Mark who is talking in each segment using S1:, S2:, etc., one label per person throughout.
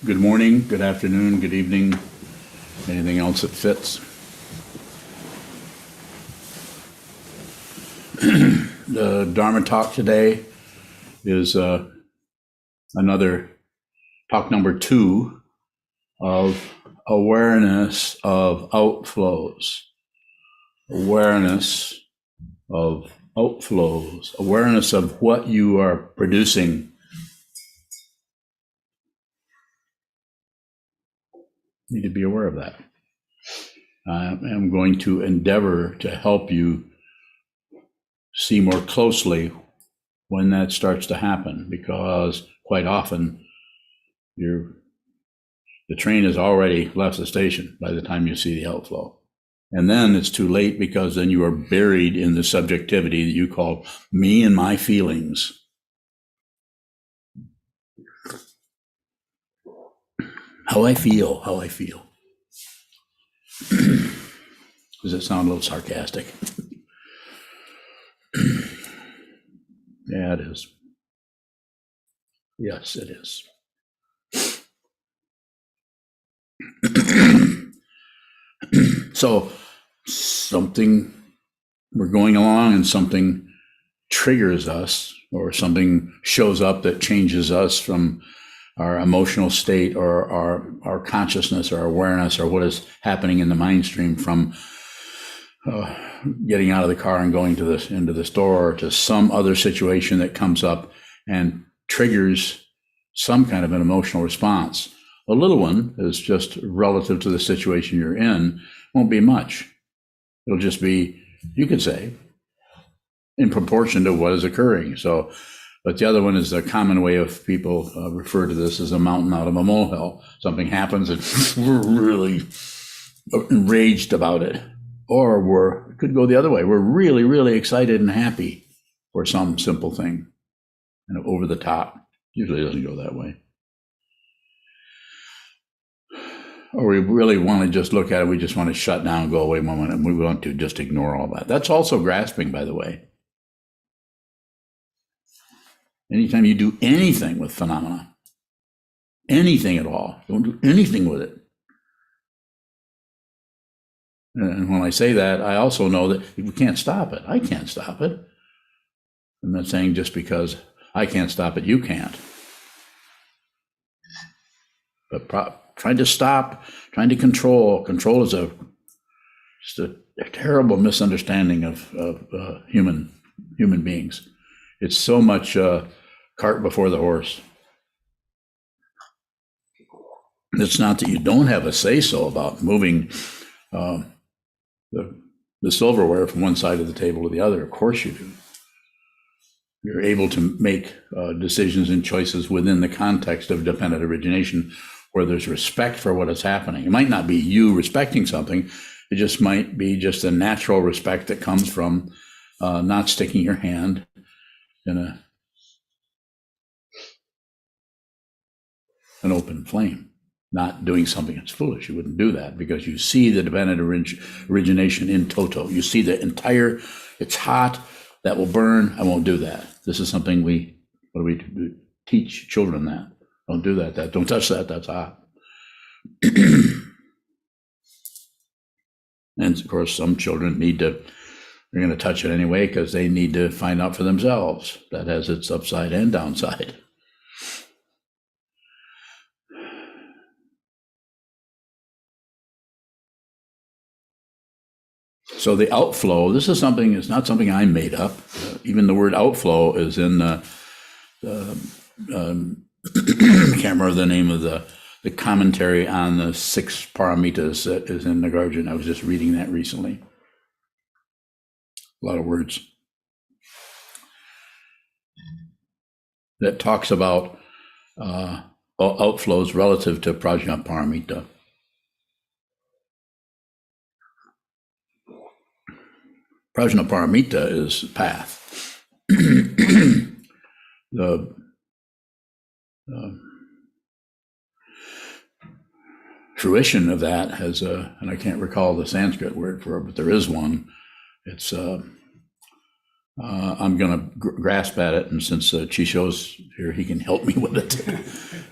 S1: Good morning, good afternoon, good evening, anything else that fits. The Dharma talk today is another talk number 2 of awareness of outflows. Awareness of outflows, awareness of what you are producing. You need to be aware of that. I'm going to endeavor to help you see more closely when that starts to happen, because quite often the train has already left the station by the time you see the outflow. And then it's too late, because then you are buried in the subjectivity that you call me and my feelings. How I feel. Does it sound a little sarcastic? Yeah, it is. Yes, it is. So we're going along and something triggers us, or something shows up that changes us from our emotional state, or our consciousness, or awareness, or what is happening in the mind stream from getting out of the car and going into the store, or to some other situation that comes up and triggers some kind of an emotional response. A little one is just relative to the situation you're in, won't be much. It'll just be, you could say, in proportion to what is occurring. So, but the other one is the common way of people refer to this as a mountain out of a molehill. Something happens and we're really enraged about it. Or it could go the other way. We're really, really excited and happy for some simple thing, and over the top. Usually it doesn't go that way. Or we really want to just look at it, we just want to shut down, go away a moment, and we want to just ignore all that. That's also grasping, by the way. Anytime you do anything with phenomena, anything at all, don't do anything with it. And when I say that, I also know that we can't stop it. I can't stop it. I'm not saying just because I can't stop it, you can't. But trying to stop, trying to control is just a terrible misunderstanding of human beings. It's so much cart before the horse. It's not that you don't have a say-so about moving the silverware from one side of the table to the other. Of course you do. You're able to make decisions and choices within the context of dependent origination, where there's respect for what is happening. It might not be you respecting something. It just might be just a natural respect that comes from not sticking your hand in an open flame, not doing something that's foolish. You wouldn't do that, because you see the dependent origination in toto. You see the entire, it's hot, that will burn. I won't do that. This is something we teach children that. Don't do that. Don't touch that. That's hot. And of course, some children they're going to touch it anyway, because they need to find out for themselves. That has its upside and downside. So the outflow, this is something, it's not something I made up. Even the word outflow is in I can't remember the name of the commentary on the 6 paramitas that is in Nagarjuna. I was just reading that recently. A lot of words. That talks about outflows relative to prajna paramita. Prajna paramita is path. The fruition of that has and I can't recall the Sanskrit word for it, but there is one. It's I'm going to grasp at it, and since Chisho's here, he can help me with it.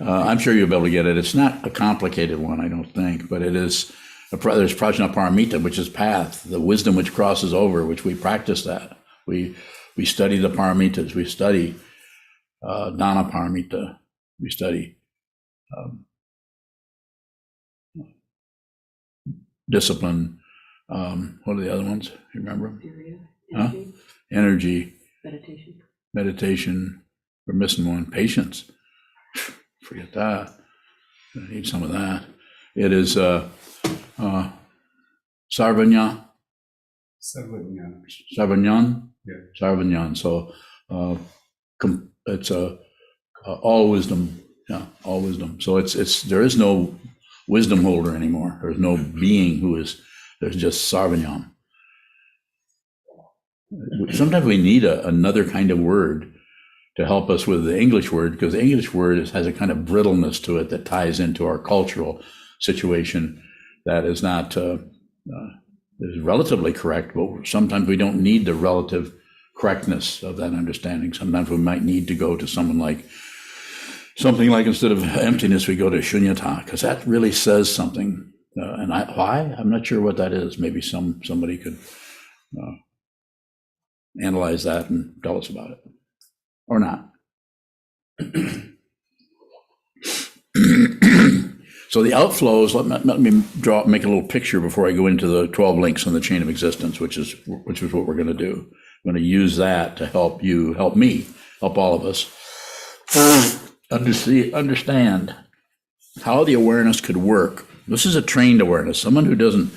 S1: I'm sure you'll be able to get it. It's not a complicated one, I don't think, but it is. There's prajnaparamita, which is path, the wisdom which crosses over, which we practice that. We study the paramitas. We study dana paramita. We study discipline. What are the other ones? You remember them?
S2: Energy.
S1: Energy.
S2: Meditation.
S1: We're missing one. Patience. Forget that. I need some of that. It is sarvanya. Sarvanyan.
S3: Yeah.
S1: Sarvanyan. So it's all wisdom. Yeah, all wisdom. So there is no wisdom holder anymore. There's no being who is. There's just sarvanyam. Sometimes we need another kind of word to help us with the English word, because the English word has a kind of brittleness to it that ties into our cultural situation that is not is relatively correct, but sometimes we don't need the relative correctness of that understanding. Sometimes we might need to go to something like instead of emptiness, we go to shunyata, because that really says something. And why? I'm not sure what that is. Maybe somebody could analyze that and tell us about it, or not. So the outflows, let me make a little picture before I go into the 12 links on the chain of existence, which is what we're going to do. I'm going to use that to help you, help me, help all of us understand how the awareness could work. This is a trained awareness. Someone who doesn't,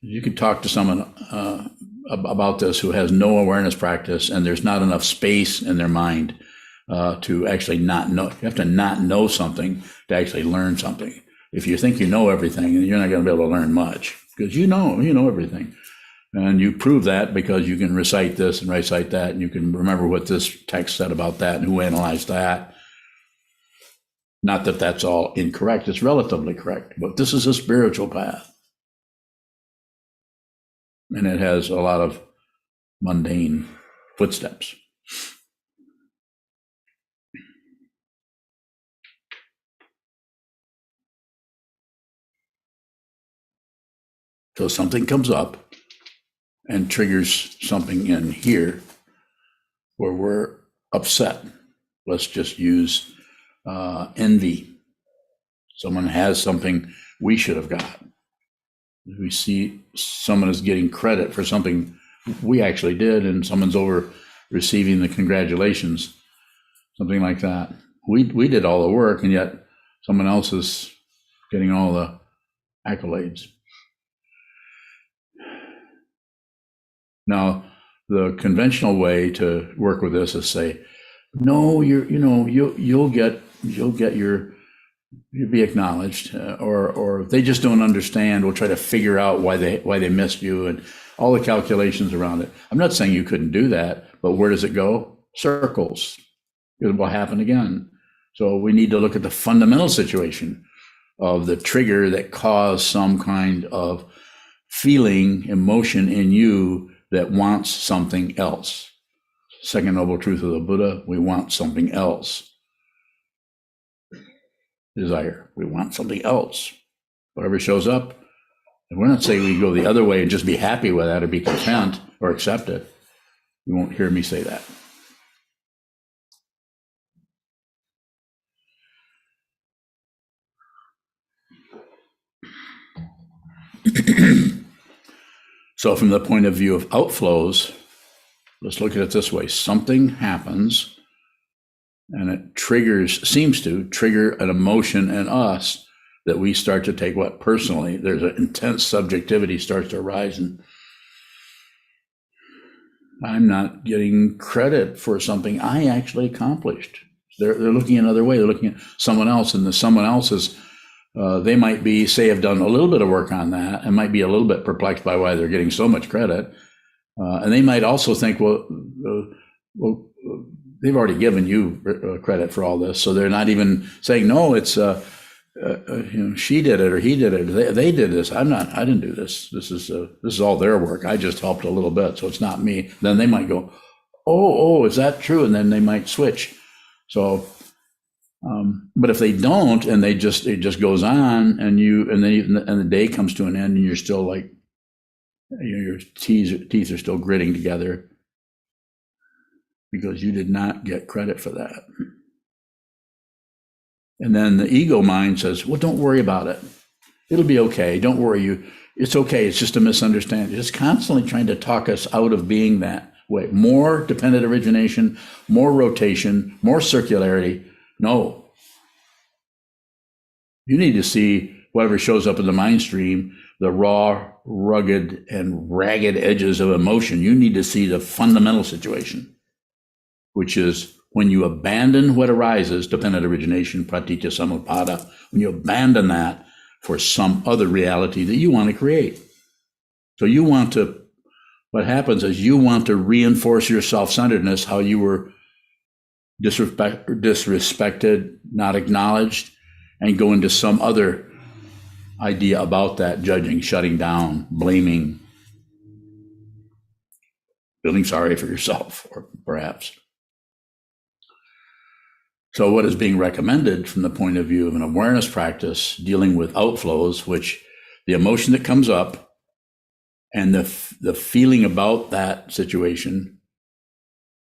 S1: you could talk to someone about this who has no awareness practice, and there's not enough space in their mind to actually not know. You have to not know something to actually learn something. If you think you know everything, then you're not going to be able to learn much, because you know everything. And you prove that because you can recite this and recite that, and you can remember what this text said about that and who analyzed that. Not that that's all incorrect, it's relatively correct, but this is a spiritual path. And it has a lot of mundane footsteps. So something comes up and triggers something in here where we're upset. Let's just use envy. Someone has something we should have got. We see someone is getting credit for something we actually did, and someone's over receiving the congratulations, something like that. We did all the work, and yet someone else is getting all the accolades. Now, the conventional way to work with this is say, no, you'll be acknowledged, or if they just don't understand, we'll try to figure out why they missed you and all the calculations around it. I'm not saying you couldn't do that, but where does it go? Circles. It will happen again. So we need to look at the fundamental situation of the trigger that caused some kind of feeling, emotion in you that wants something else. Second noble truth of the Buddha, we want something else. Desire, we want something else. Whatever shows up, and we're not saying we go the other way and just be happy with that or be content or accept it. You won't hear me say that. So from the point of view of outflows, let's look at it this way. Something happens and it seems to trigger an emotion in us that we start to take what personally. There's an intense subjectivity starts to arise, and I'm not getting credit for something I actually accomplished. They're looking another way. They're looking at someone else, and the someone else is, they might have done a little bit of work on that and might be a little bit perplexed by why they're getting so much credit. And they might also think, well, they've already given you credit for all this. So they're not even saying, no, it's, she did it or he did it. They did this. I didn't do this. This is all their work. I just helped a little bit. So it's not me. Then they might go, oh, is that true? And then they might switch. So, but if they don't, and it just goes on, and the day comes to an end, and you're still like, your teeth are still gritting together because you did not get credit for that. And then the ego mind says, well, don't worry about it. It'll be okay. Don't worry. It's okay. It's just a misunderstanding. It's constantly trying to talk us out of being that way. More dependent origination, more rotation, more circularity. No. You need to see whatever shows up in the mind stream, the raw, rugged, and ragged edges of emotion. You need to see the fundamental situation, which is when you abandon what arises, dependent origination, pratitya samutpada, when you abandon that for some other reality that you want to create. So what happens is you want to reinforce your self-centeredness, how you were disrespected, not acknowledged, and go into some other idea about that, judging, shutting down, blaming, feeling sorry for yourself, or perhaps. So what is being recommended from the point of view of an awareness practice dealing with outflows, which the emotion that comes up and the feeling about that situation,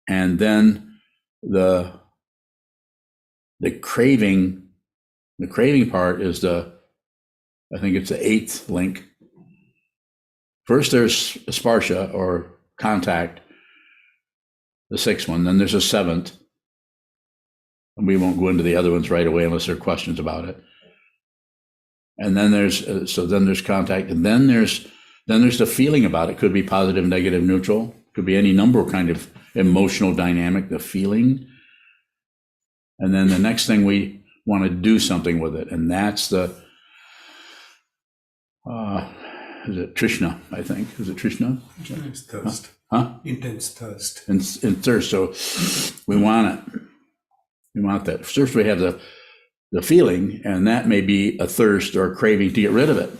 S1: and then the craving part is I think it's the 8th link. First there's sparsha or contact, the 6th one, then there's a 7th. And we won't go into the other ones right away unless there are questions about it. And then there's contact, and then there's the feeling about it. Could be positive, negative, neutral. Could be any number of kind of emotional dynamic, the feeling. And then the next thing, we want to do something with it, and that's the is it Trishna? I think is it Trishna?
S2: Intense thirst.
S1: Huh?
S2: Intense thirst.
S1: And thirst. So we want it. We want that. First, we have the feeling, and that may be a thirst or a craving to get rid of it.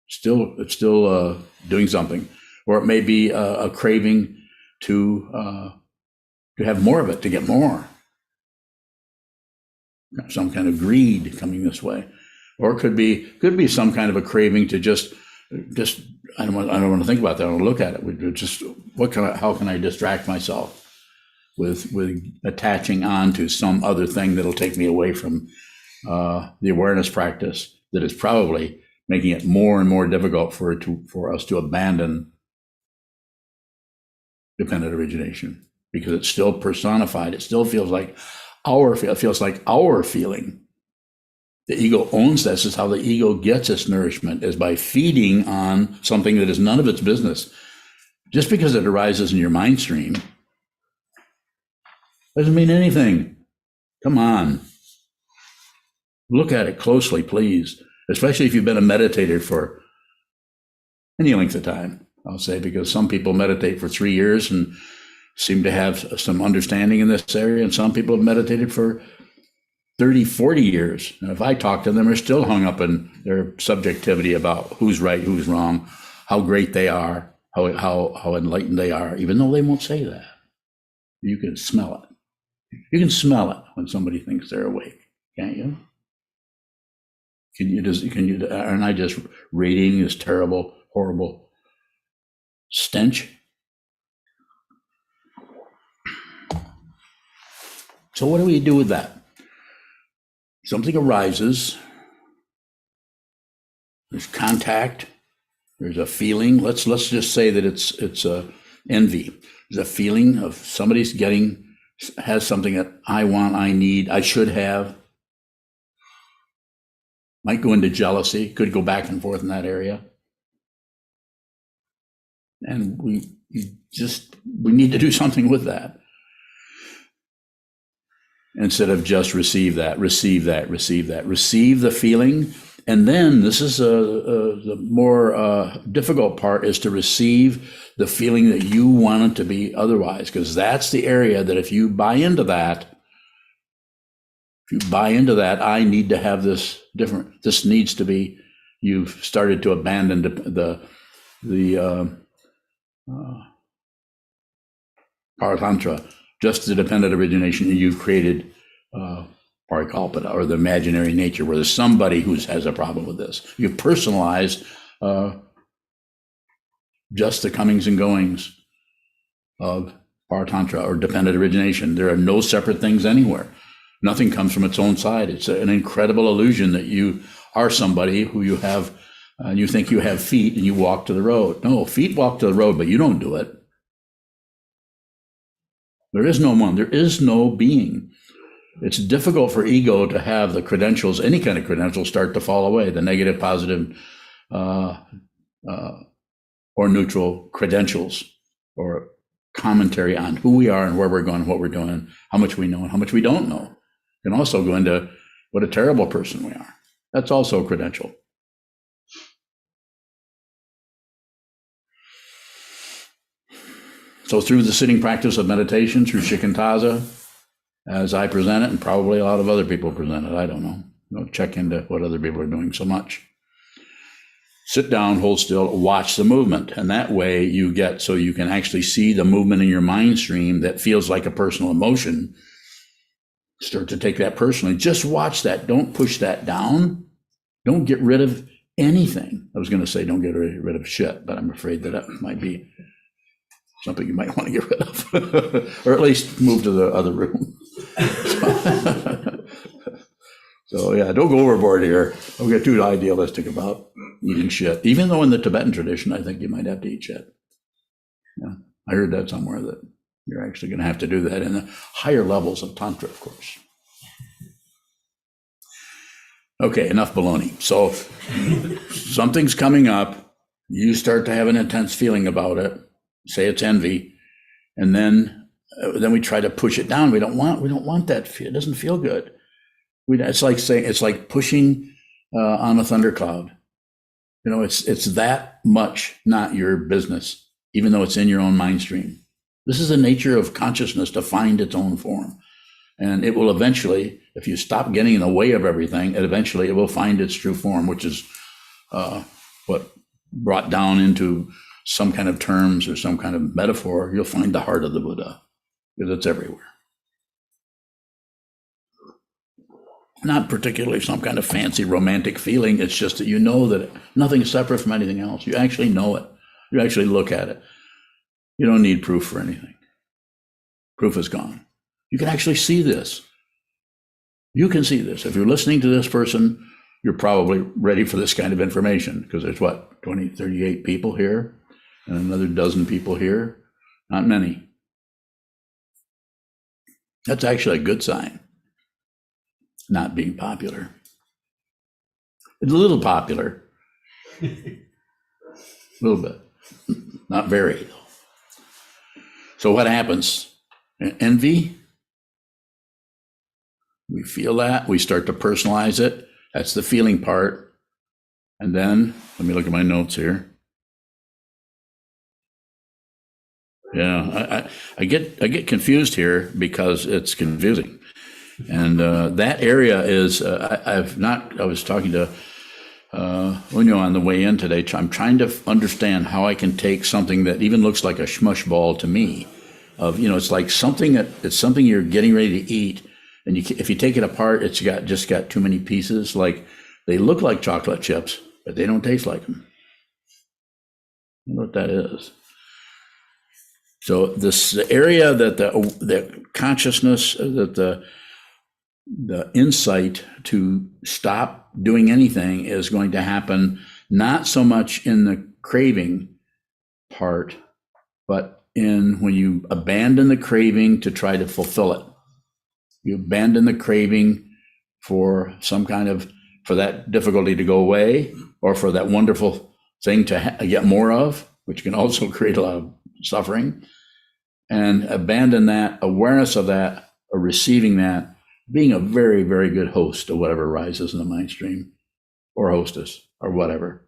S1: It's still doing something, or it may be a craving to have more of it, to get more. Some kind of greed coming this way, or it could be some kind of a craving to just I don't want to think about that. I don't look at it. We just how can I distract myself with attaching on to some other thing that'll take me away from the awareness practice that is probably making it more and more difficult for us to abandon dependent origination, because it's still personified. It still feels like our feeling. The ego owns this. This is how the ego gets its nourishment, is by feeding on something that is none of its business. Just because it arises in your mind stream doesn't mean anything. Come on. Look at it closely, please, especially if you've been a meditator for any length of time, I'll say, because some people meditate for 3 years and seem to have some understanding in this area, and some people have meditated for 30, 40 years. And if I talk to them, they're still hung up in their subjectivity about who's right, who's wrong, how great they are, how enlightened they are, even though they won't say that. You can smell it. You can smell it when somebody thinks they're awake, can't you? Aren't I just radiating this terrible, horrible stench? So what do we do with that? Something arises. There's contact. There's a feeling. Let's just say that it's a envy. There's a feeling of somebody's has something that I want, I need, I should have. Might go into jealousy. Could go back and forth in that area. And we need to do something with that, instead of just receive the feeling. And then this is the more difficult part, is to receive the feeling that you want it to be otherwise, because that's the area that if you buy into that, I need to have this different, this needs to be, you've started to abandon the paratantra, just the dependent origination you've created, parikalpita, or the imaginary nature, where there's somebody who has a problem with this. You've personalized just the comings and goings of paratantra or dependent origination. There are no separate things anywhere. Nothing comes from its own side. It's an incredible illusion that you are somebody who you have, you think you have feet and you walk to the road. No, feet walk to the road, but you don't do it. There is no one. There is no being. It's difficult for ego to have the credentials, any kind of credentials, start to fall away, the negative, positive, or neutral credentials, or commentary on who we are and where we're going, what we're doing, how much we know and how much we don't know. Can also go into what a terrible person we are. That's also a credential. So through the sitting practice of meditation, through shikantaza, as I present it, and probably a lot of other people present it, I don't know. Don't check into what other people are doing so much. Sit down, hold still, watch the movement. And that way you get, so you can actually see the movement in your mind stream that feels like a personal emotion. Start to take that personally. Just watch that. Don't push that down. Don't get rid of anything. I was going to say don't get rid of shit, but I'm afraid that might be something you might want to get rid of, or at least move to the other room. So yeah, don't go overboard here. Don't get too idealistic about eating shit. Even though in the Tibetan tradition, I think you might have to eat shit. Yeah, I heard that somewhere, that you're actually going to have to do that in the higher levels of Tantra, of course. Okay, enough baloney. So something's coming up. You start to have an intense feeling about it. Say it's envy, and then we try to push it down. We don't want that. It doesn't feel good. It's like pushing on a thundercloud. You know, it's that much not your business, even though it's in your own mind stream. This is the nature of consciousness, to find its own form. And it will eventually, if you stop getting in the way of everything, it will find its true form, which is what brought down into some kind of terms or some kind of metaphor. You'll find the heart of the Buddha, because it's everywhere. Not particularly some kind of fancy romantic feeling. It's just that you know that nothing is separate from anything else. You actually know it. You actually look at it. You don't need proof for anything. Proof is gone. You can actually see this. You can see this. If you're listening to this person, you're probably ready for this kind of information, because there's 38 people here and another dozen people here. Not many. That's actually a good sign. Not being popular. It's a little popular. A little bit. Not very, though. So what happens? Envy. We feel that. We start to personalize it. That's the feeling part. And then, let me look at my notes here. Yeah, I get confused here because it's confusing. And that area is, I was talking to Unyo on the way in today. I'm trying to understand how I can take something that even looks like a shmush ball to me, it's like something you're getting ready to eat. And if you take it apart, it's just got too many pieces. Like, they look like chocolate chips, but they don't taste like them. I don't know what that is. So the area that the consciousness, that the insight to stop doing anything is going to happen, not so much in the craving part, but in when you abandon the craving to try to fulfill it. You abandon the craving for for that difficulty to go away, or for that wonderful thing to get more of, which can also create a lot of suffering, and abandon that awareness of that, or receiving that, being a very, very good host of whatever arises in the mind stream, or hostess, or whatever.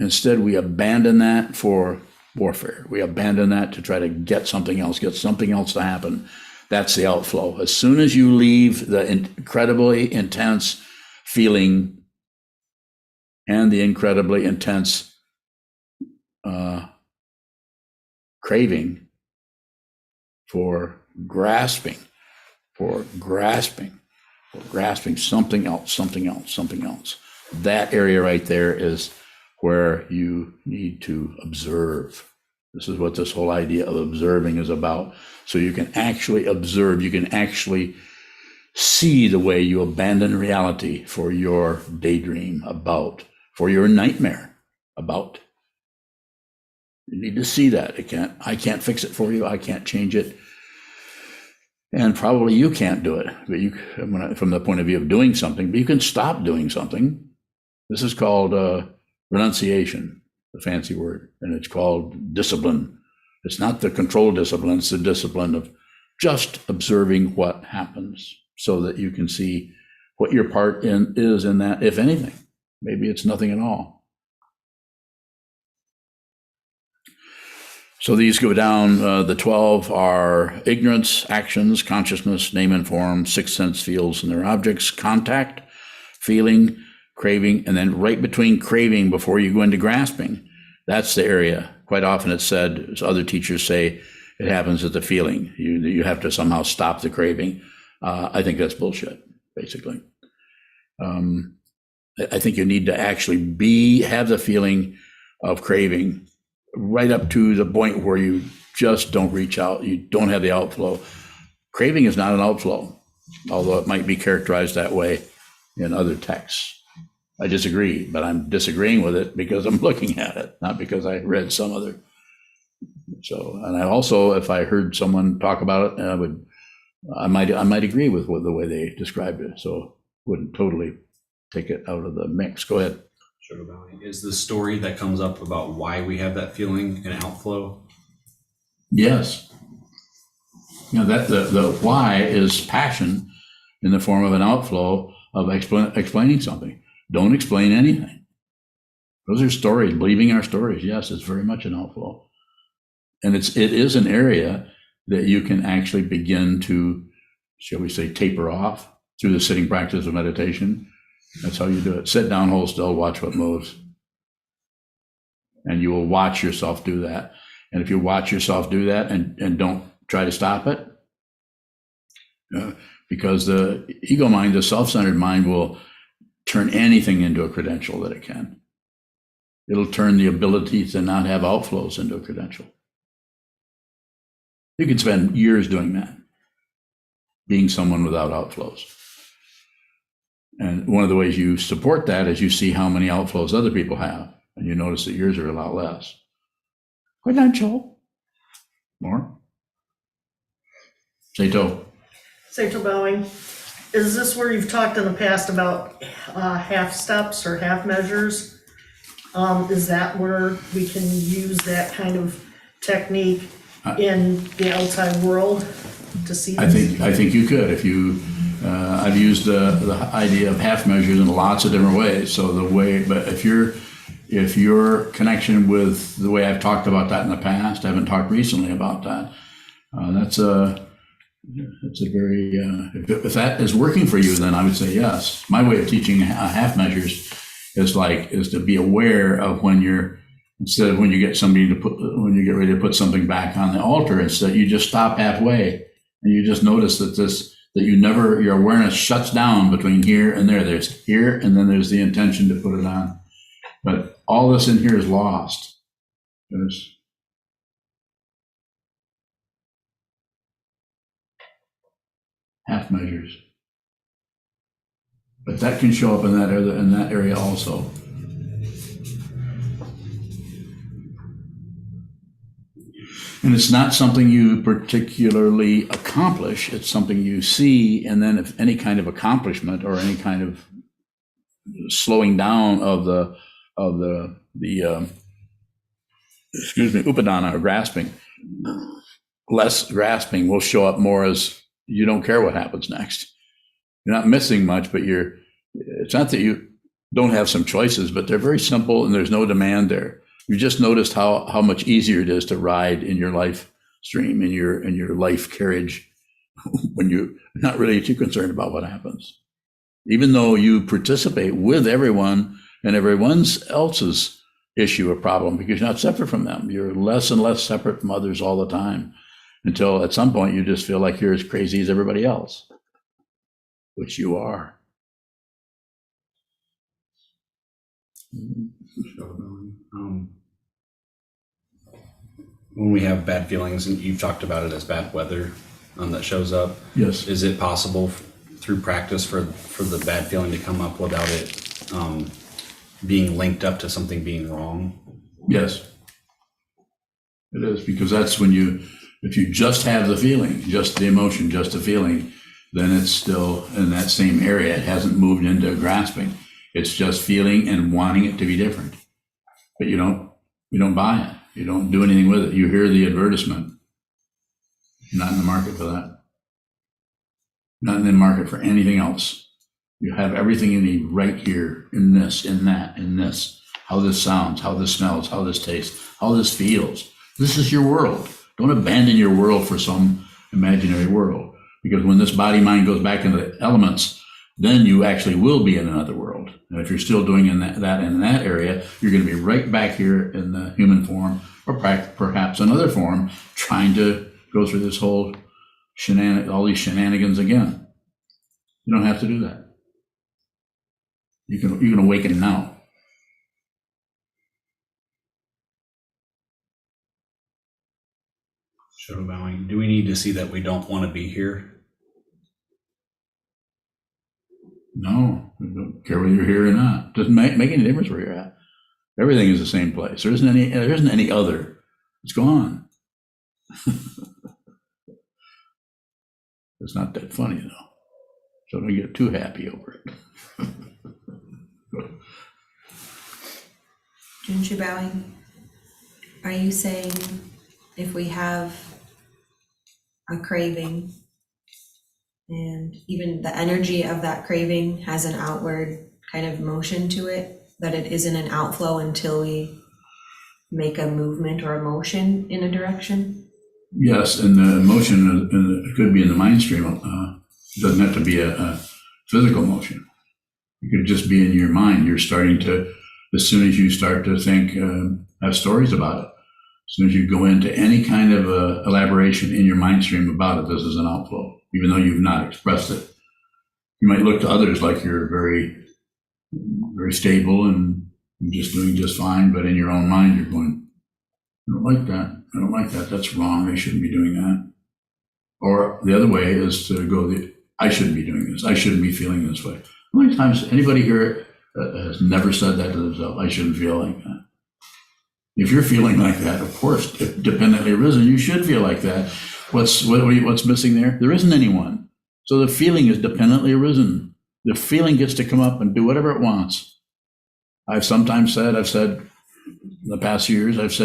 S1: Instead, we abandon that for warfare. We abandon that to try to get something else to happen. That's the outflow. As soon as you leave the incredibly intense feeling and the incredibly intense craving, for grasping, for grasping, for grasping something else, something else, something else. That area right there is where you need to observe. This is what this whole idea of observing is about. So you can actually observe, you can actually see the way you abandon reality for your daydream about, for your nightmare about. You need to see that. I can't fix it for you. I can't change it. And probably you can't do it, but you, from the point of view of doing something, but you can stop doing something. This is called renunciation, the fancy word, and it's called discipline. It's not the control discipline, it's the discipline of just observing what happens so that you can see what your part is in that, if anything. Maybe it's nothing at all. So these go down, the 12 are ignorance, actions, consciousness, name and form, sixth sense feels and their objects, contact, feeling, craving, and then right between craving before you go into grasping, that's the area. Quite often it's said, as other teachers say, it happens at the feeling. You have to somehow stop the craving. I think that's bullshit, basically. I think you need to actually have the feeling of craving right up to the point where you just don't reach out. You don't have the outflow. Craving is not an outflow, although it might be characterized that way in other texts. I disagree, but I'm disagreeing with it because I'm looking at it, not because I read some other. So, and I also, if I heard someone talk about it, I might agree with the way they described it. So wouldn't totally take it out of the mix. Go ahead.
S3: Sugar Valley. Is the story that comes up about why we have that feeling an outflow?
S1: Yes. That the why is passion in the form of an outflow of explaining something. Don't explain anything. Those are stories, believing our stories. Yes, it's very much an outflow. And it is an area that you can actually begin to, shall we say, taper off through the sitting practice of meditation. That's how you do it. Sit down, hold still, watch what moves. And you will watch yourself do that. And if you watch yourself do that and don't try to stop it, because the ego mind, the self-centered mind, will turn anything into a credential that it can. It'll turn the ability to not have outflows into a credential. You can spend years doing that, being someone without outflows. And one of the ways you support that is you see how many outflows other people have, and you notice that yours are a lot less. Credential. More? Sato.
S4: Sato bowing. Is this where you've talked in the past about half steps or half measures? Is that where we can use that kind of technique in the outside world to see this?
S1: I think you could. If you, I've used the idea of half measures in lots of different ways. So but if your connection with the way I've talked about that in the past, I haven't talked recently about that. That's a very, if that is working for you, then I would say yes. My way of teaching half measures is to be aware of when you get ready to put something back on the altar, instead you just stop halfway and you just notice that your awareness shuts down between here and there. There's here and then there's the intention to put it on. But all this in here is lost. There's half measures. But that can show up in that area also. And it's not something you particularly accomplish. It's something you see, and then if any kind of accomplishment or any kind of slowing down of the upadana, or grasping, less grasping will show up more as you don't care what happens next. You're not missing much, but it's not that you don't have some choices, but they're very simple and there's no demand there. You just noticed how much easier it is to ride in your life stream, in your life carriage, when you're not really too concerned about what happens. Even though you participate with everyone and everyone's else's issue or problem, because you're not separate from them. You're less and less separate from others all the time. until at some point you just feel like you're as crazy as everybody else, which you are.
S3: When we have bad feelings, and you've talked about it as bad weather that shows up,
S1: Yes.
S3: is it possible through practice for the bad feeling to come up without it being linked up to something being wrong?
S1: Yes. It is, because that's when if you just have the feeling, just the emotion, just the feeling, then it's still in that same area. It hasn't moved into grasping. It's just feeling and wanting it to be different. But you don't buy it. You don't do anything with it. You hear the advertisement. You're not in the market for that. Not in the market for anything else. You have everything you need right here in this, in that, in this. How this sounds, how this smells, how this tastes, how this feels. This is your world. Don't abandon your world for some imaginary world. Because when this body mind goes back into the elements, then you actually will be in another world. And if you're still doing that in that area, you're going to be right back here in the human form, or perhaps another form, trying to go through this whole all these shenanigans again. You don't have to do that. You can awaken now.
S3: Shadow bowing. Do we need to see that we don't want to be here?
S1: No, I don't care whether you're here or not. Doesn't make any difference where you're at. Everything is the same place. There isn't any other. It's gone. It's not that funny though. So don't get too happy over it.
S5: Junshi bowing, are you saying if we have a craving and even the energy of that craving has an outward kind of motion to it, that it isn't an outflow until we make a movement or a motion in a direction?
S1: Yes, and the emotion it could be in the mind stream. It doesn't have to be a physical motion. It could just be in your mind. You're starting to, as soon as you start to think, have stories about it, as soon as you go into any kind of elaboration in your mind stream about it, this is an outflow, even though you've not expressed it. You might look to others like you're very, very stable and just doing just fine, but in your own mind, you're going, I don't like that. I don't like that. That's wrong. I shouldn't be doing that. Or the other way is to go, I shouldn't be doing this. I shouldn't be feeling this way. How many times anybody here has never said that to themselves? I shouldn't feel like that. If you're feeling like that, of course, if dependently arisen, you should feel like that. What's missing there? There isn't anyone. So the feeling is dependently arisen. The feeling gets to come up and do whatever it wants. I've said in the past years, I've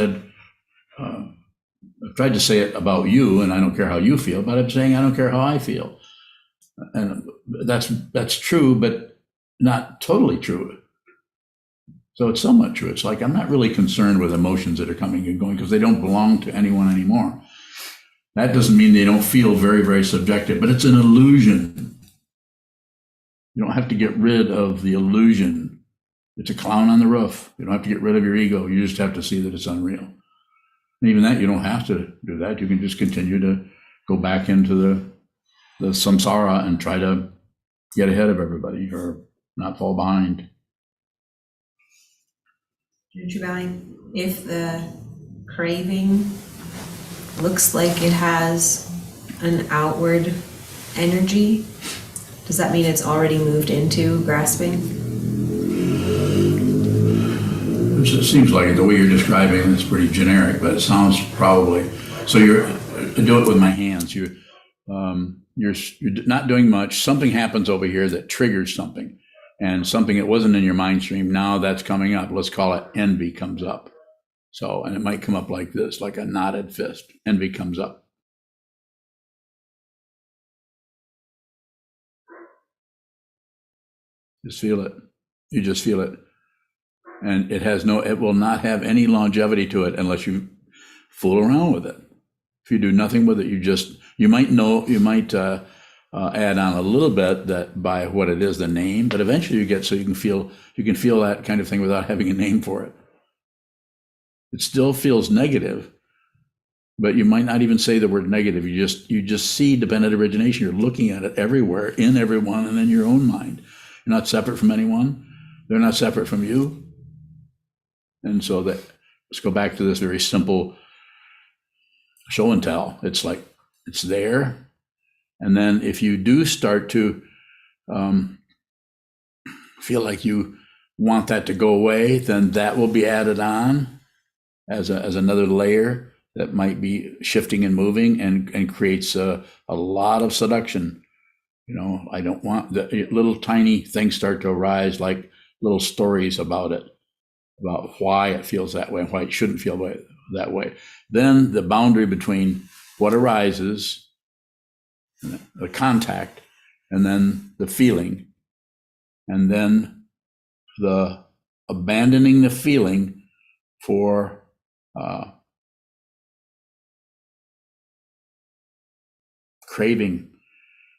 S1: tried to say it about you, and I don't care how you feel, but I'm saying I don't care how I feel. And that's true, but not totally true. So it's somewhat true. It's like I'm not really concerned with emotions that are coming and going because they don't belong to anyone anymore. That doesn't mean they don't feel very, very subjective, but it's an illusion. You don't have to get rid of the illusion. It's a clown on the roof. You don't have to get rid of your ego. You just have to see that it's unreal. And even that, you don't have to do that. You can just continue to go back into the samsara and try to get ahead of everybody or not fall behind.
S5: Junshi bowing, if the craving looks like it has an outward energy, does that mean it's already moved into grasping?
S1: It seems like it, the way you're describing it, it's pretty generic, but it sounds probably. So I do it with my hands. You're not doing much. Something happens over here that triggers something, and something that wasn't in your mind stream, now that's coming up. Let's call it envy comes up. So, and it might come up like this, like a knotted fist. Envy comes up. Just feel it. You just feel it. And it will not have any longevity to it unless you fool around with it. If you do nothing with it, you might add on a little bit that by what it is, the name, but eventually you can feel that kind of thing without having a name for it. It still feels negative, but you might not even say the word negative. You just see dependent origination. You're looking at it everywhere, in everyone, and in your own mind. You're not separate from anyone. They're not separate from you. And so that, let's go back to this very simple show and tell. It's like, it's there. And then if you do start to feel like you want that to go away, then that will be added on as another layer that might be shifting and moving and creates a lot of seduction. I don't want the little tiny things start to arise, like little stories about it, about why it feels that way and why it shouldn't feel that way. Then the boundary between what arises, the contact, and then the feeling, and then the abandoning the feeling for craving.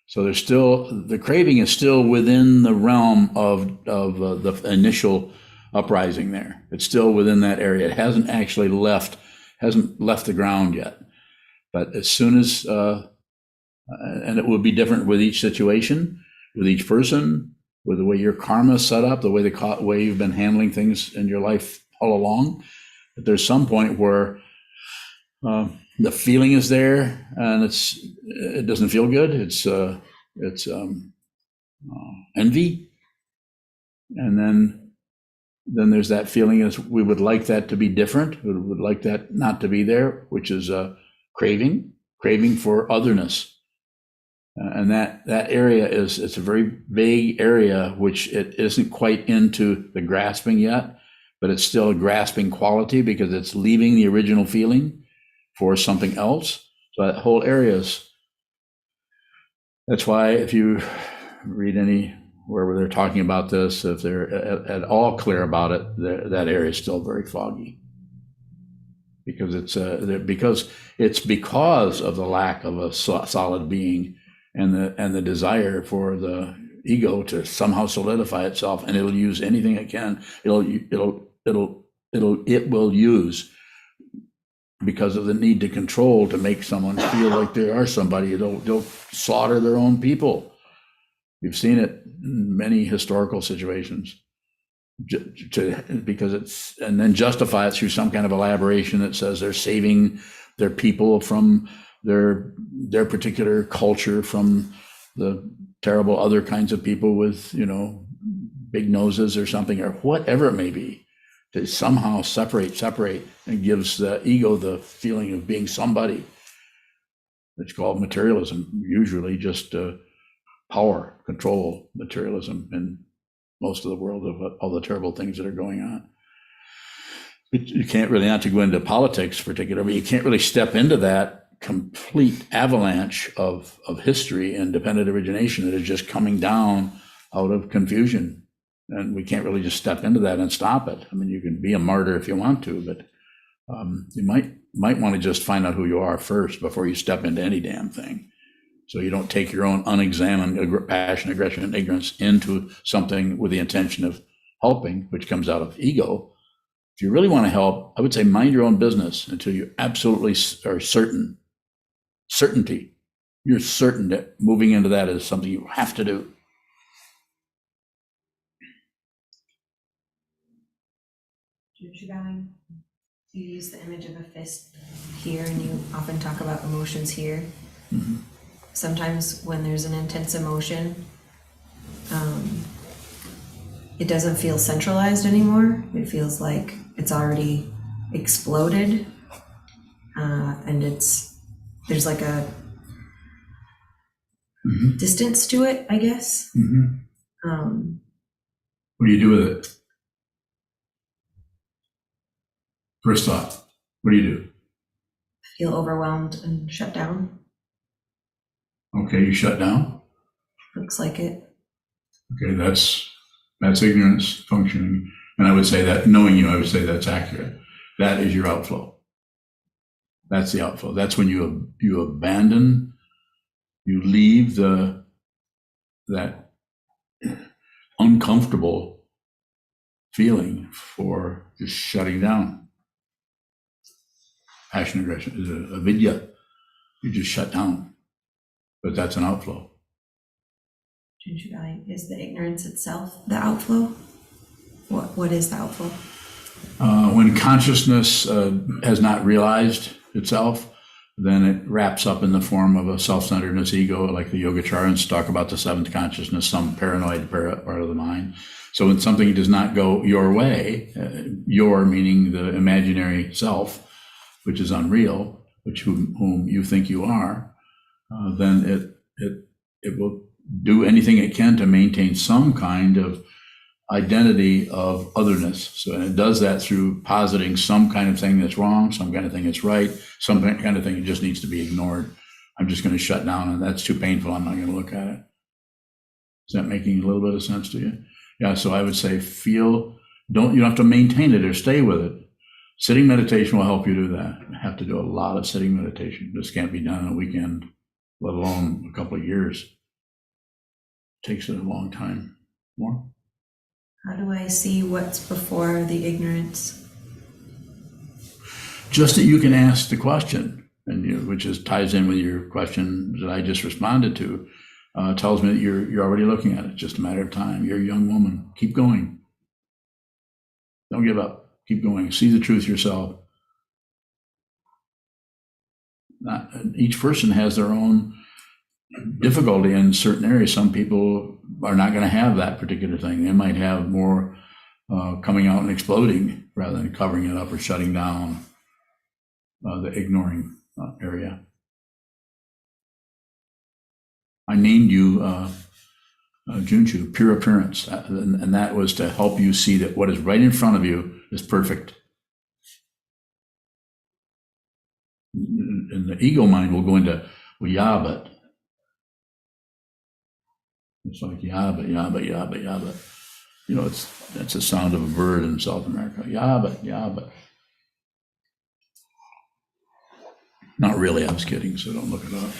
S1: So there's still, the craving is still within the realm of the initial uprising there. It's still within that area. It hasn't actually left the ground yet. But as soon as, and it will be different with each situation, with each person, with the way your karma is set up, the way you've been handling things in your life all along. But there's some point where the feeling is there, and it doesn't feel good. It's envy, and then there's that feeling is we would like that to be different. We would like that not to be there, which is craving for otherness, and that area it's a very vague area, which it isn't quite into the grasping yet, but it's still a grasping quality because it's leaving the original feeling for something else. So that whole area is, that's why if you read anywhere where they're talking about this, if they're at all clear about it, that area is still very foggy. Because it's because of the lack of a solid being and the desire for the ego to somehow solidify itself, and it'll use anything it can. It will use, because of the need to control, to make someone feel like they are somebody. They'll slaughter their own people. We've seen it in many historical situations, because it's, and then justify it through some kind of elaboration that says they're saving their people from their particular culture, from the terrible other kinds of people with, big noses or something, or whatever it may be. To somehow separate, and gives the ego the feeling of being somebody. It's called materialism, usually just power, control, materialism in most of the world of all the terrible things that are going on. You can't really, not to go into politics particularly, but you can't really step into that complete avalanche of history and dependent origination that is just coming down out of confusion. And we can't really just step into that and stop it. I mean, you can be a martyr if you want to, but you might want to just find out who you are first before you step into any damn thing. So you don't take your own unexamined passion, aggression, and ignorance into something with the intention of helping, which comes out of ego. If you really want to help, I would say mind your own business until you absolutely are certainty. You're certain that moving into that is something you have to do.
S5: You use the image of a fist here, and you often talk about emotions here. Mm-hmm. Sometimes when there's an intense emotion, it doesn't feel centralized anymore. It feels like it's already exploded, and there's like a distance to it, I guess. Mm-hmm.
S1: What do you do with it? First thought, what do you do?
S5: Feel overwhelmed and shut down.
S1: Okay, you shut down?
S5: Looks like it.
S1: Okay, that's ignorance functioning. And I would say that, knowing you, I would say that's accurate. That is your outflow. That's the outflow. That's when you abandon, you leave that uncomfortable feeling for just shutting down. passion, aggression is a vidya. You just shut down. But that's an outflow.
S5: Is the ignorance itself the outflow? What is the outflow?
S1: When consciousness has not realized itself, then it wraps up in the form of a self-centeredness ego, like the Yogacarans talk about the seventh consciousness, some paranoid part of the mind. So when something does not go your way, your meaning the imaginary self, which is unreal, whom you think you are, then it will do anything it can to maintain some kind of identity of otherness. So it does that through positing some kind of thing that's wrong, some kind of thing that's right, some kind of thing that just needs to be ignored. I'm just going to shut down, and that's too painful. I'm not going to look at it. Is that making a little bit of sense to you? Yeah, so I would say you don't have to maintain it or stay with it. Sitting meditation will help you do that. You have to do a lot of sitting meditation. This can't be done in a weekend, let alone a couple of years. It takes it a long time. More?
S5: How do I see what's before the ignorance?
S1: Just that you can ask the question, and which ties in with your question that I just responded to, tells me that you're already looking at it. It's just a matter of time. You're a young woman. Keep going. Don't give up. Keep going. See the truth yourself. Each person has their own difficulty in certain areas. Some people are not going to have that particular thing. They might have more coming out and exploding rather than covering it up or shutting down the ignoring area. I named you Junchu, pure appearance, and that was to help you see that what is right in front of you is perfect. And the ego mind will go into, well, yeah, but. It's like, yeah, but. You know, that's the sound of a bird in South America. Yeah, but. Not really, I was kidding, so don't look it up.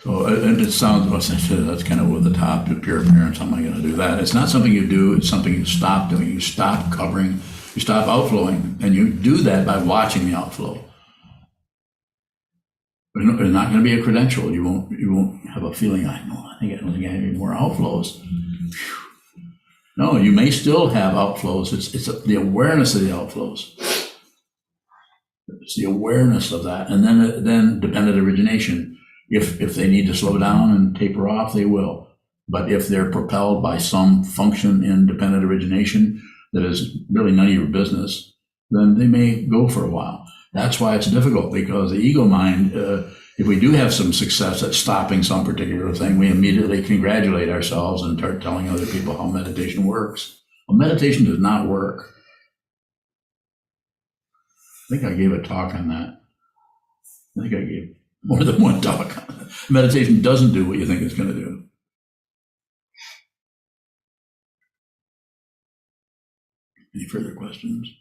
S1: So it sounds, that's kind of over the top, to pure appearance. How am I going to do that? It's not something you do, it's something you stop doing. You stop covering, you stop outflowing, and you do that by watching the outflow. There's not going to be a credential. You won't have a feeling, I think I have any more outflows. No, you may still have outflows. It's the awareness of the outflows. It's the awareness of that. And then dependent origination. If they need to slow down and taper off, they will. But if they're propelled by some function in dependent origination that is really none of your business, then they may go for a while. That's why it's difficult, because the ego mind, if we do have some success at stopping some particular thing, we immediately congratulate ourselves and start telling other people how meditation works. Well, meditation does not work. I think I gave a talk on that. I think I gave more than one talk on it. Meditation doesn't do what you think it's going to do. Any further questions?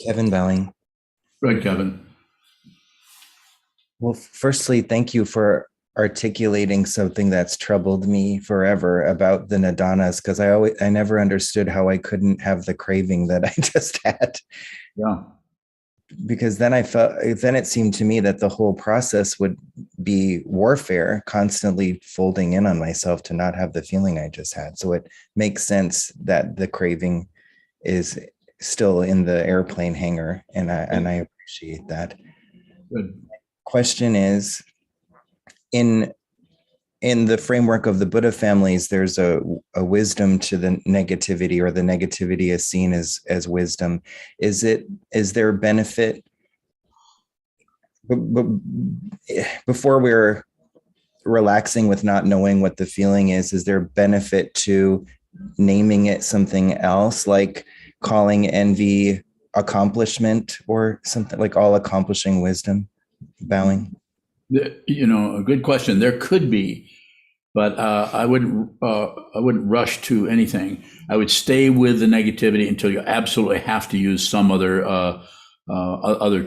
S6: Kevin Bowing.
S1: Right, Kevin.
S6: Well, firstly, thank you for articulating something that's troubled me forever about the nidanas, because I never understood how I couldn't have the craving that I just had.
S1: Yeah.
S6: Because then it seemed to me that the whole process would be warfare, constantly folding in on myself to not have the feeling I just had. So it makes sense that the craving is still in the airplane hangar, and I appreciate that.
S1: Good.
S6: Question is, in the framework of the Buddha families, there's a wisdom to the negativity, or the negativity is seen as wisdom. Is there a benefit, before we're relaxing with not knowing what the feeling is there benefit to naming it something else, like calling envy accomplishment, or something like all accomplishing wisdom? Bowing.
S1: A good question. There could be, but I wouldn't rush to anything. I would stay with the negativity until you absolutely have to use some other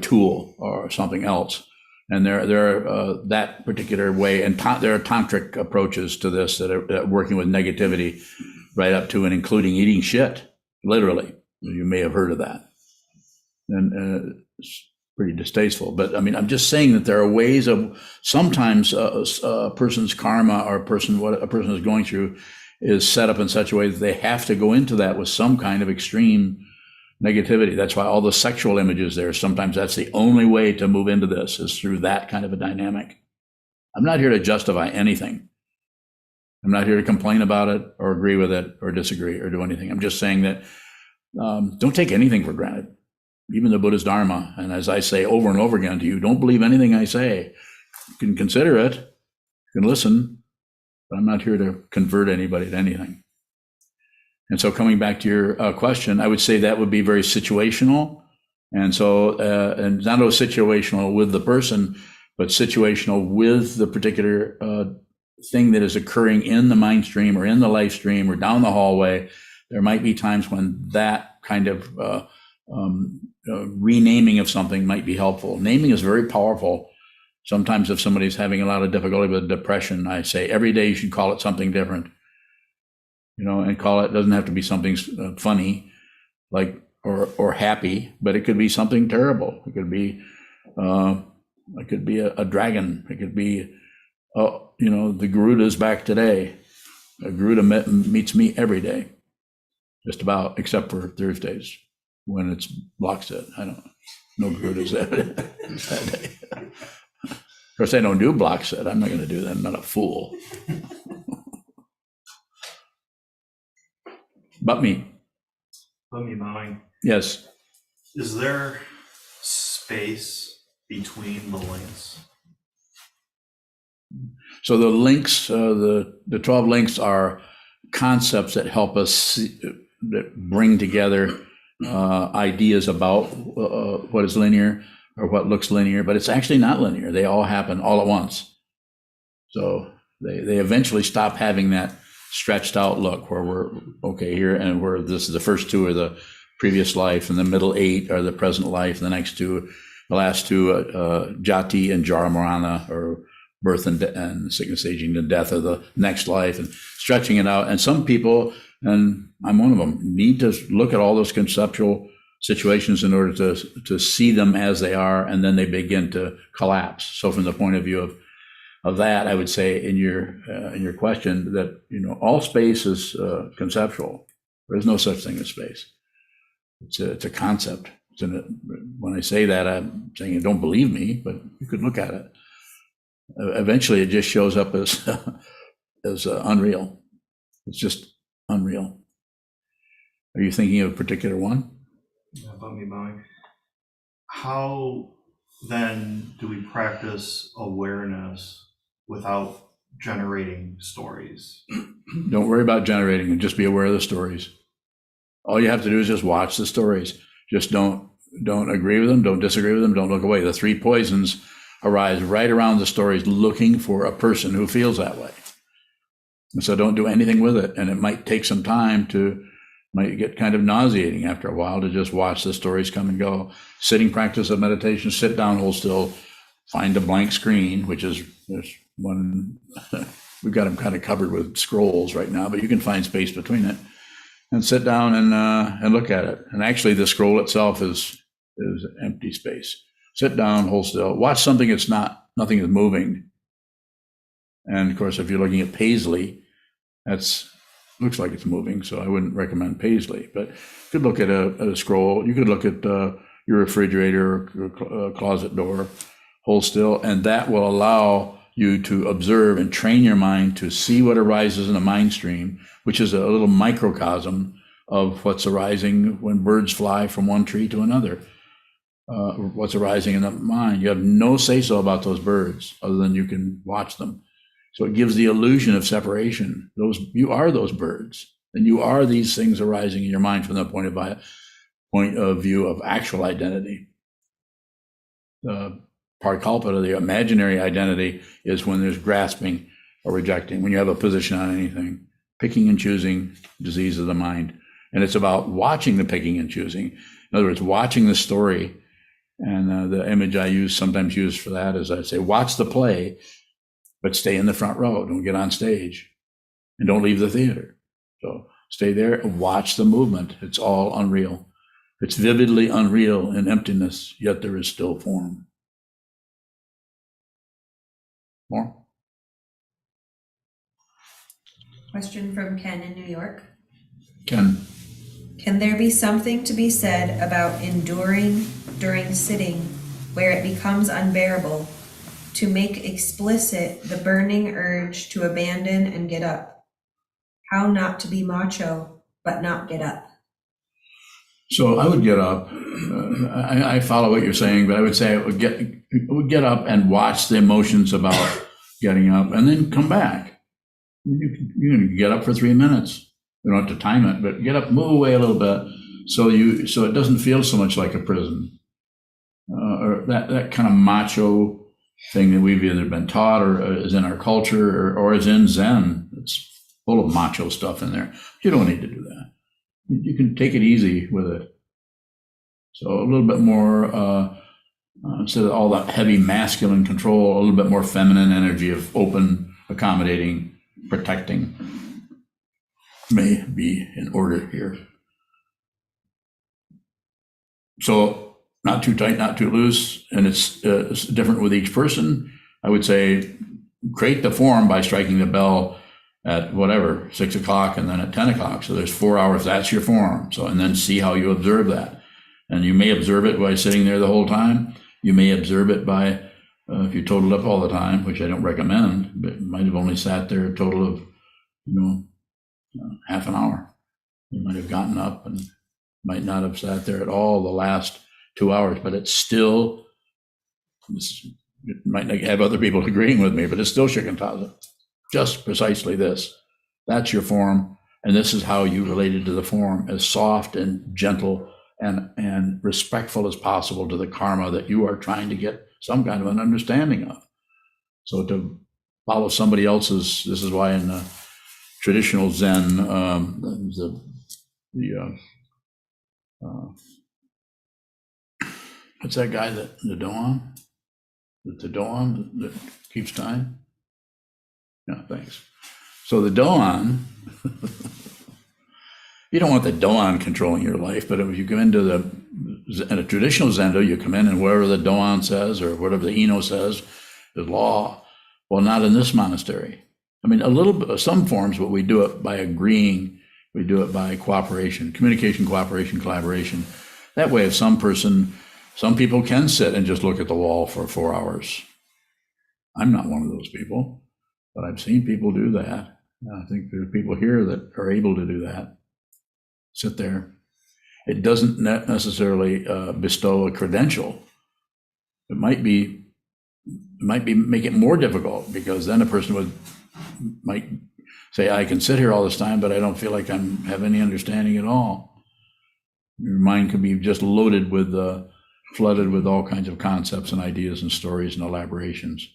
S1: tool or something else. And there are that particular way, and there are tantric approaches to this that are working with negativity right up to and including eating shit, literally. You may have heard of that. And it's pretty distasteful. But I mean, I'm just saying that there are ways of sometimes a person's karma or what a person is going through is set up in such a way that they have to go into that with some kind of extreme negativity. That's why all the sexual images there, sometimes that's the only way to move into this is through that kind of a dynamic. I'm not here to justify anything. I'm not here to complain about it or agree with it or disagree or do anything. I'm just saying that don't take anything for granted, even the Buddha's Dharma. And as I say over and over again to you, don't believe anything I say. You can consider it, you can listen, but I'm not here to convert anybody to anything. And so coming back to your question, I would say that would be very situational. And so, and not only situational with the person, but situational with the particular thing that is occurring in the mind stream or in the life stream or down the hallway. There might be times when that kind of renaming of something might be helpful. Naming is very powerful. Sometimes if somebody's having a lot of difficulty with depression, I say every day you should call it something different. And call it, doesn't have to be something funny, like, or happy, but it could be something terrible. It could be a dragon. It could be, the Garuda's back today. A Garuda meets me every day, just about, except for Thursdays when it's block set. I don't know. No Garuda's that day. Of course, I don't do block set. I'm not going to do that. I'm not a fool. But me.
S7: Bowing.
S1: Yes.
S7: Is there space between the links?
S1: So the links, the 12 links are concepts that help us that bring together ideas about what is linear or what looks linear, but it's actually not linear. They all happen all at once. So they eventually stop having that stretched out look where we're okay here and where this is the first two are the previous life and the middle 8 are the present life. And the next two, the last two, Jati and Jara Marana, or birth and sickness, aging, and death, are the next life, and stretching it out. And some people, and I'm one of them, need to look at all those conceptual situations in order to see them as they are, and then they begin to collapse. So from the point of view of that, I would say in your question that all space is conceptual. There's no such thing as space. It's a concept. When I say that, I'm saying don't believe me, but you could look at it. Eventually, it just shows up as unreal. It's just unreal. Are you thinking of a particular one?
S7: Bowing. How then do we practice awareness without generating stories?
S1: Don't worry about generating them. Just be aware of the stories. All you have to do is just watch the stories. Just don't agree with them. Don't disagree with them. Don't look away. The 3 poisons arise right around the stories looking for a person who feels that way. And so don't do anything with it. And it might take some time might get kind of nauseating after a while to just watch the stories come and go. Sitting practice of meditation, sit down, hold still, find a blank screen, which is, there's one, we've got them kind of covered with scrolls right now, but you can find space between it. And sit down and look at it. And actually the scroll itself is empty space. Sit down, hold still, watch something nothing is moving. And of course, if you're looking at Paisley, looks like it's moving, so I wouldn't recommend Paisley. But you could look at a scroll. You could look at your refrigerator or closet door, hold still, and that will allow you to observe and train your mind to see what arises in the mind stream, which is a little microcosm of what's arising when birds fly from one tree to another. What's arising in the mind. You have no say-so about those birds other than you can watch them. So it gives the illusion of separation. You are those birds, and you are these things arising in your mind from the point of view of actual identity. The Parikalpita, the imaginary identity, is when there's grasping or rejecting, when you have a position on anything, picking and choosing, disease of the mind. And it's about watching the picking and choosing. In other words, watching the story. And the image I sometimes use for that is I say, watch the play, but stay in the front row. Don't get on stage and don't leave the theater. So stay there and watch the movement. It's all unreal. It's vividly unreal in emptiness, yet there is still form. More?
S5: Question from Ken in New York.
S1: Ken?
S5: Can there be something to be said about enduring during sitting where it becomes unbearable to make explicit the burning urge to abandon and get up? How not to be macho, but not get up?
S1: So I would get up. I follow what you're saying, but I would say I would get up and watch the emotions about getting up, and then come back. You can get up for 3 minutes. You don't have to time it, but get up, move away a little bit, so it doesn't feel so much like a prison, or that kind of macho thing that we've either been taught or is in our culture or is in Zen. It's full of macho stuff in there. You don't need to do that. You can take it easy with it. So a little bit more, instead of all that heavy masculine control, a little bit more feminine energy of open, accommodating, protecting may be in order here. So not too tight, not too loose, and it's different with each person. I would say create the form by striking the bell at whatever, 6 o'clock and then at 10 o'clock. So there's 4 hours, that's your form. So, and then see how you observe that. And you may observe it by sitting there the whole time. You may observe it by, if you total up all the time, which I don't recommend, but you might have only sat there a total of, half an hour. You might have gotten up and might not have sat there at all the last 2 hours, but it's still, it might not have other people agreeing with me, but it's still shikantaza. Just precisely this. That's your form, and this is how you related to the form, as soft and gentle and respectful as possible to the karma that you are trying to get some kind of an understanding of. So to follow somebody else's, this is why in the traditional Zen, what's that guy that the Doan that keeps time? No, thanks. So the Doan, you don't want the Doan controlling your life, but if you come into in a traditional Zendo, you come in and whatever the Doan says or whatever the Ino says is law. Well, not in this monastery. I mean, a little bit, some forms, but we do it by agreeing. We do it by cooperation, communication, cooperation, collaboration. That way, if some people can sit and just look at the wall for 4 hours. I'm not one of those people. But I've seen people do that. I think there are people here that are able to do that. Sit there. It doesn't necessarily bestow a credential. It might be make it more difficult, because then a person might say, I can sit here all this time, but I don't feel like I have any understanding at all. Your mind can be just loaded with, flooded with all kinds of concepts and ideas and stories and elaborations,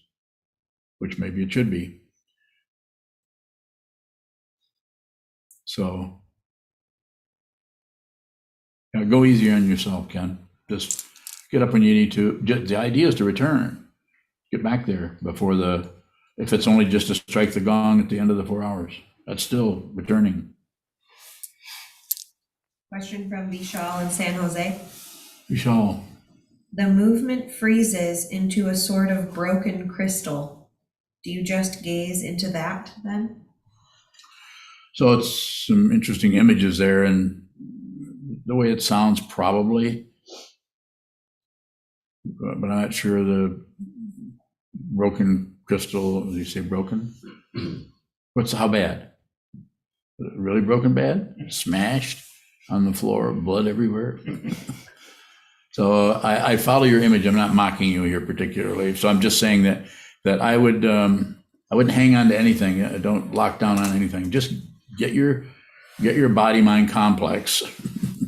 S1: which maybe it should be. So go easier on yourself, Ken. Just get up when you need to. The idea is to return. Get back there before if it's only just to strike the gong at the end of the 4 hours, that's still returning.
S5: Question from Vishal in San Jose.
S1: Vishal.
S5: The movement freezes into a sort of broken crystal. Do you just gaze into that then?
S1: So it's some interesting images there, and the way it sounds probably, but I'm not sure the broken crystal, did you say broken? How bad? Really broken bad? Smashed on the floor, blood everywhere? So I follow your image. I'm not mocking you here particularly. So I'm just saying that I wouldn't hang on to anything. Don't lock down on anything. Just get your body-mind complex,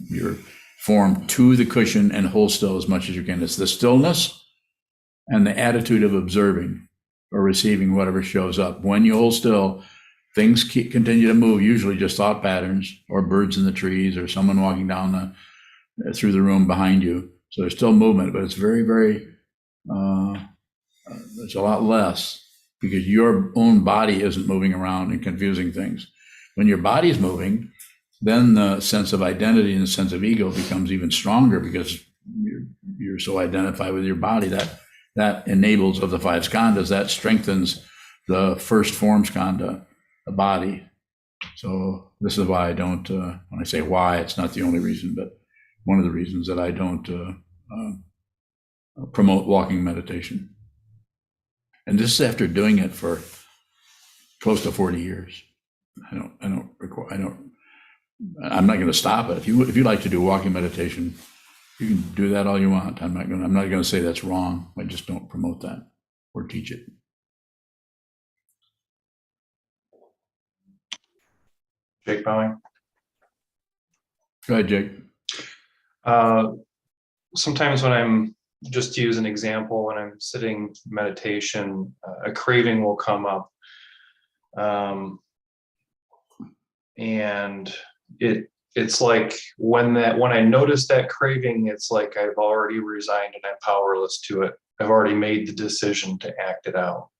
S1: your form to the cushion and hold still as much as you can. It's the stillness and the attitude of observing or receiving whatever shows up. When you hold still, things continue to move, usually just thought patterns or birds in the trees or someone walking down through the room behind you. So there's still movement, but it's very, very, it's a lot less because your own body isn't moving around and confusing things. When your body's moving, then the sense of identity and the sense of ego becomes even stronger because you're so identified with your body that enables of the five skandhas, that strengthens the first form skandha, the body. So this is why I don't, when I say why, it's not the only reason, but one of the reasons that I don't promote walking meditation. And this is after doing it for close to 40 years. I'm not going to stop it. If you like to do walking meditation, you can do that all you want. I'm not going to say that's wrong. I just don't promote that or teach it.
S8: Jake Bowing.
S1: Go ahead, Jake.
S8: Sometimes when I'm, just to use an example, when I'm sitting meditation, a craving will come up. And it's like when I notice that craving, it's like I've already resigned and I'm powerless to it. I've already made the decision to act it out.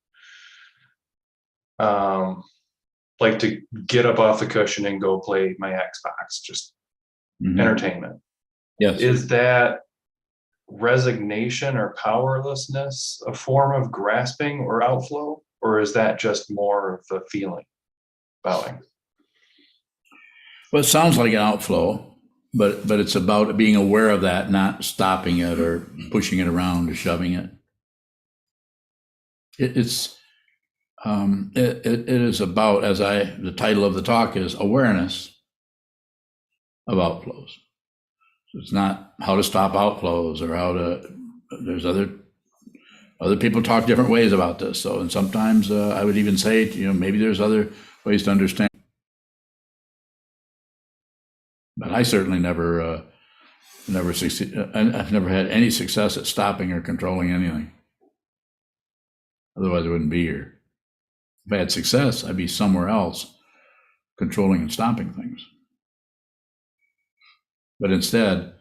S8: Like to get up off the cushion and go play my Xbox, just entertainment.
S1: Yes.
S8: Is that resignation or powerlessness a form of grasping or outflow, or is that just more of the feeling? Bowing.
S1: Well, it sounds like an outflow, but it's about being aware of that, not stopping it or pushing it around or shoving it. It is about, the title of the talk is awareness of outflows. So it's not how to stop outflows or there's other people talk different ways about this. So, and sometimes I would even say, maybe there's other ways to understand. But I certainly never succeed. I've never had any success at stopping or controlling anything. Otherwise, I wouldn't be here. If I had success, I'd be somewhere else controlling and stopping things. But instead,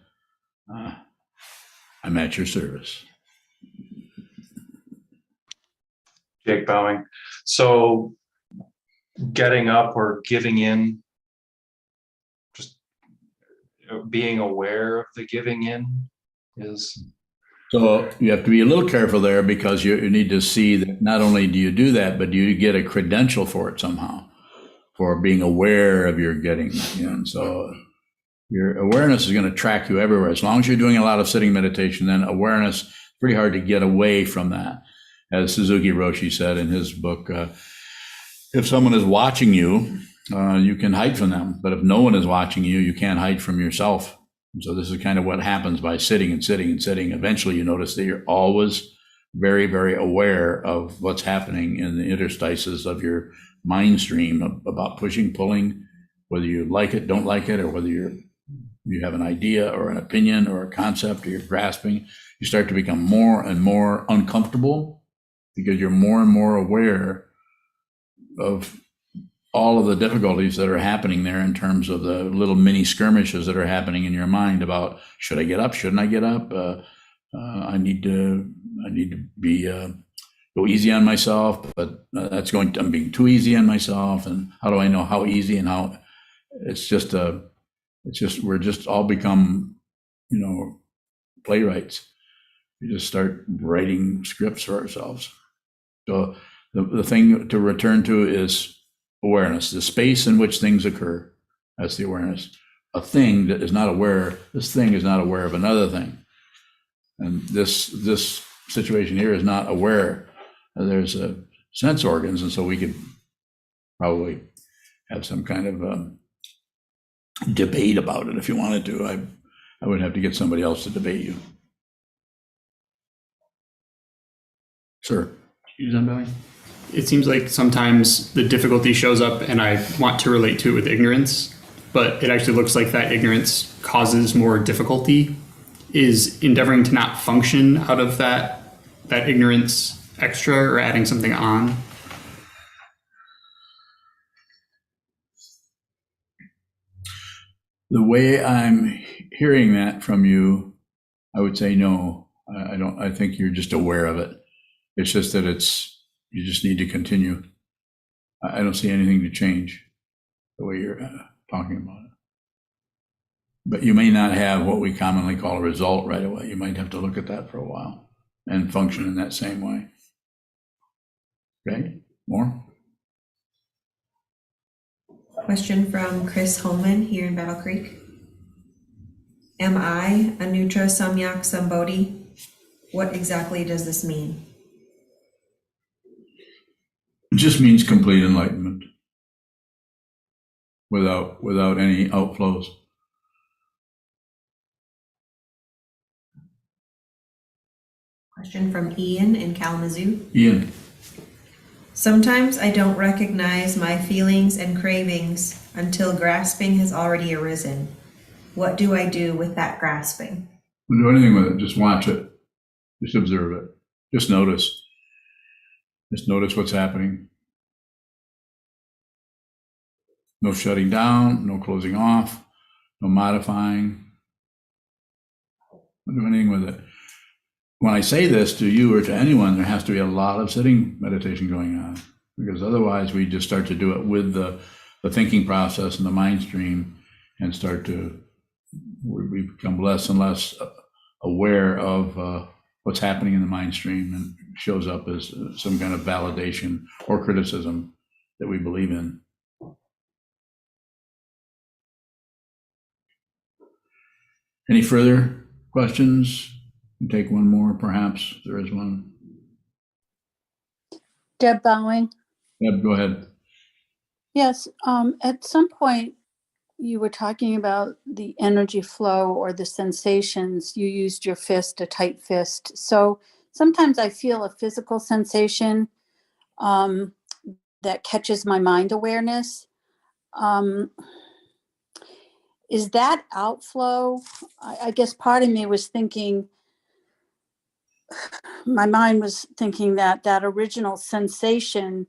S1: I'm at your service.
S8: Jake Bowing. So getting up or giving in, just being aware of the giving in is...
S1: So you have to be a little careful there because you need to see that not only do you do that, but do you get a credential for it somehow, for being aware of your getting in. So your awareness is going to track you everywhere. As long as you're doing a lot of sitting meditation, then awareness, pretty hard to get away from that. As Suzuki Roshi said in his book, if someone is watching you, you can hide from them. But if no one is watching you, you can't hide from yourself. And so this is kind of what happens by sitting and sitting and sitting. Eventually you notice that you're always very, very aware of what's happening in the interstices of your mind stream about pushing, pulling, whether you like it, don't like it, or whether you have an idea or an opinion or a concept or you're grasping. You start to become more and more uncomfortable because you're more and more aware of all of the difficulties that are happening there in terms of the little mini skirmishes that are happening in your mind about, should I get up? Shouldn't I get up? I need to be, go easy on myself, but I'm being too easy on myself. And how do I know how easy and how we're just all become, playwrights. We just start writing scripts for ourselves. So the thing to return to is awareness, the space in which things occur. That's the awareness. A thing that is not aware, this thing is not aware of another thing. And this situation here is not aware. There's sense organs, and so we could probably have some kind of debate about it if you wanted to. I would have to get somebody else to debate you. Sir.
S9: It seems like sometimes the difficulty shows up and I want to relate to it with ignorance, but it actually looks like that ignorance causes more difficulty. Is endeavoring to not function out of that ignorance extra or adding something on?
S1: The way I'm hearing that from you, I would say no. I don't. I think you're just aware of it. It's just that you just need to continue. I don't see anything to change the way you're talking about it. But you may not have what we commonly call a result right away. You might have to look at that for a while and function in that same way. Okay, more?
S5: Question from Chris Holman here in Battle Creek. Am I a Nutra Samyak Sambodhi? What exactly does this mean?
S1: It just means complete enlightenment without any outflows.
S5: Question from Ian in Kalamazoo.
S1: Ian,
S5: Sometimes I don't recognize my feelings and cravings until grasping has already arisen. What do I do with that grasping?
S1: don't do anything with it. Just watch it. Just observe it. Just notice. Just notice what's happening. No shutting down, no closing off, no modifying. Don't do anything with it. When I say this to you or to anyone, there has to be a lot of sitting meditation going on, because otherwise we just start to do it with the thinking process and the mind stream, and we become less and less aware of what's happening in the mind stream, and shows up as some kind of validation or criticism that we believe in. Any further questions? We take one more, perhaps. There is one.
S10: Deb Bowing.
S1: Deb, go ahead.
S10: Yes, at some point you were talking about the energy flow or the sensations. You used your fist, a tight fist. So sometimes I feel a physical sensation that catches my mind awareness. Is that outflow? I guess part of me was thinking, my mind was thinking that original sensation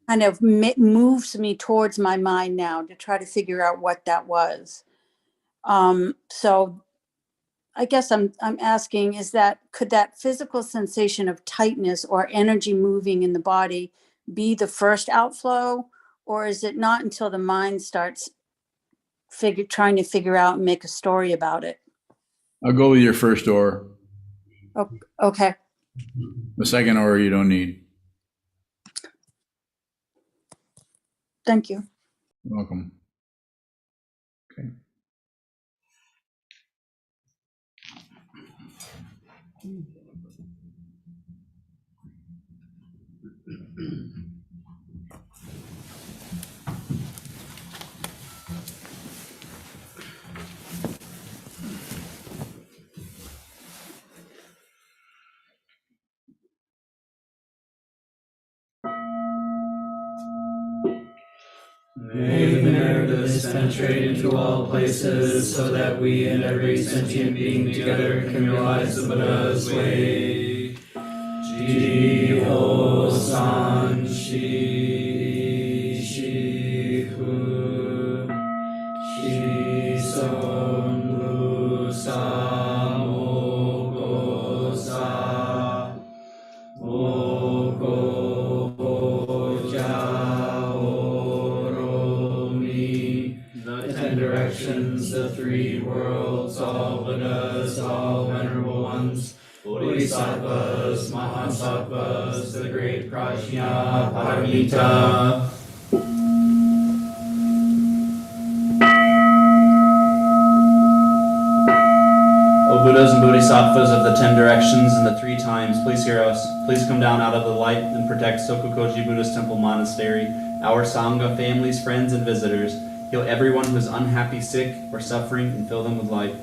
S10: kind of moves me towards my mind now to try to figure out what that was. So I guess I'm asking, could that physical sensation of tightness or energy moving in the body be the first outflow, or is it not until the mind starts trying to figure out and make a story about it?
S1: I'll go with your first or.
S10: Okay.
S1: The second or you don't need.
S10: Thank you.
S1: You're welcome. Okay.
S11: May the merit of this penetrate into all places, so that we and every sentient being together can realize the Buddha's way. Ji-ho san shi shi hu shi son bu sa mo go sa mo go ho ja o ro mi. The 10 directions, the 3 worlds, all Buddhas, all venerable ones, Bodhisattvas, Mahasattvas, the great Prajna Paramita. O Buddhas and Bodhisattvas of the 10 directions and the 3 times, please hear us. Please come down out of the light and protect Sokukoji Buddhist Temple Monastery, our Sangha, families, friends, and visitors. Heal everyone who is unhappy, sick, or suffering, and fill them with light.